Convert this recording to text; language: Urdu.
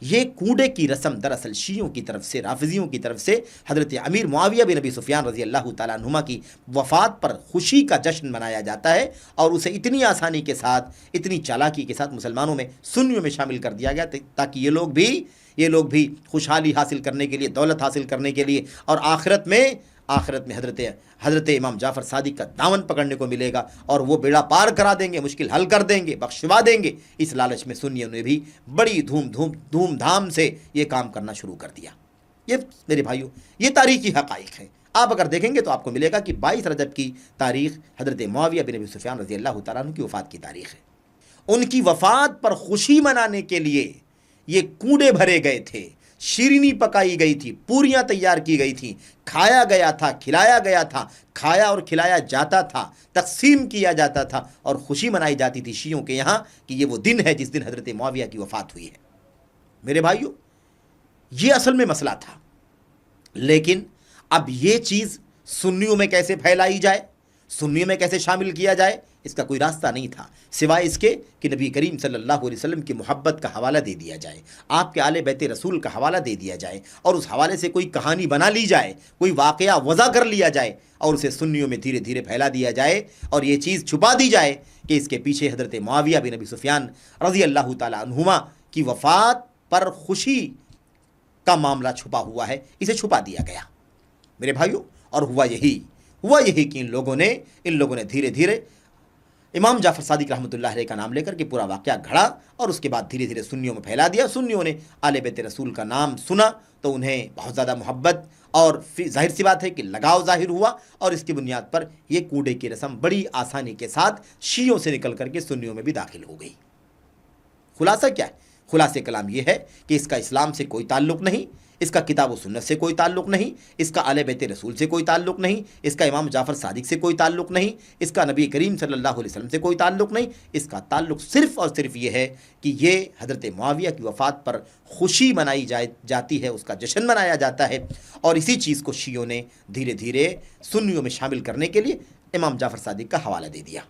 یہ کوڑے کی رسم دراصل شیعوں کی طرف سے، رافضیوں کی طرف سے حضرت امیر معاویہ بن ابی سفیان رضی اللہ تعالیٰ عنہما کی وفات پر خوشی کا جشن منایا جاتا ہے، اور اسے اتنی آسانی کے ساتھ، اتنی چالاکی کے ساتھ مسلمانوں میں، سنیوں میں شامل کر دیا گیا تاکہ یہ لوگ بھی خوشحالی حاصل کرنے کے لیے، دولت حاصل کرنے کے لیے، اور آخرت میں حضرت امام جعفر صادق کا دامن پکڑنے کو ملے گا اور وہ بیڑا پار کرا دیں گے، مشکل حل کر دیں گے، بخشوا دیں گے، اس لالچ میں سنیوں نے بھی بڑی دھوم دھام سے یہ کام کرنا شروع کر دیا۔ یہ میرے بھائیوں، یہ تاریخی حقائق ہے۔ آپ اگر دیکھیں گے تو آپ کو ملے گا کہ 22 رجب کی تاریخ حضرت معاویہ بن ابی سفیان رضی اللہ تعالیٰ عنہ کی وفات کی تاریخ ہے۔ ان کی وفات پر خوشی منانے کے لیے یہ کوڑے بھرے گئے تھے، شیرینی پکائی گئی تھی، پوریاں تیار کی گئی تھیں، کھایا گیا تھا، کھلایا گیا تھا، کھایا اور کھلایا جاتا تھا، تقسیم کیا جاتا تھا، اور خوشی منائی جاتی تھی شیعوں کے یہاں کہ یہ وہ دن ہے جس دن حضرت معاویہ کی وفات ہوئی ہے۔ میرے بھائیوں، یہ اصل میں مسئلہ تھا، لیکن اب یہ چیز سنیوں میں کیسے پھیلائی جائے، سنیوں میں کیسے شامل کیا جائے، اس کا کوئی راستہ نہیں تھا سوائے اس کے کہ نبی کریم صلی اللہ علیہ وسلم کی محبت کا حوالہ دے دیا جائے، آپ کے آل بیت رسول کا حوالہ دے دیا جائے، اور اس حوالے سے کوئی کہانی بنا لی جائے، کوئی واقعہ وضع کر لیا جائے، اور اسے سنیوں میں دھیرے دھیرے پھیلا دیا جائے، اور یہ چیز چھپا دی جائے کہ اس کے پیچھے حضرت معاویہ بن ابی سفیان رضی اللہ تعالیٰ عنہما کی وفات پر خوشی کا معاملہ چھپا ہوا ہے، اسے چھپا دیا گیا میرے بھائیوں۔ اور ہوا یہی کہ ان لوگوں نے دھیرے دھیرے امام جعفر صادق رحمۃ اللہ علیہ کا نام لے کر کے پورا واقعہ گھڑا، اور اس کے بعد دھیرے دھیرے سنیوں میں پھیلا دیا۔ سنیوں نے آل بیت رسول کا نام سنا تو انہیں بہت زیادہ محبت اور ظاہر سی بات ہے کہ لگاؤ ظاہر ہوا، اور اس کی بنیاد پر یہ کوڑے کی رسم بڑی آسانی کے ساتھ شیعوں سے نکل کر کے سنیوں میں بھی داخل ہو گئی۔ خلاصہ کیا ہے؟ خلاصہ کلام یہ ہے کہ اس کا اسلام سے کوئی تعلق نہیں، اس کا کتاب و سنت سے کوئی تعلق نہیں، اس کا آل بیت رسول سے کوئی تعلق نہیں، اس کا امام جعفر صادق سے کوئی تعلق نہیں، اس کا نبی کریم صلی اللہ علیہ وسلم سے کوئی تعلق نہیں۔ اس کا تعلق صرف اور صرف یہ ہے کہ یہ حضرت معاویہ کی وفات پر خوشی منائی جاتی ہے، اس کا جشن منایا جاتا ہے، اور اسی چیز کو شیعوں نے دھیرے دھیرے سنیوں میں شامل کرنے کے لیے امام جعفر صادق کا حوالہ دے دیا۔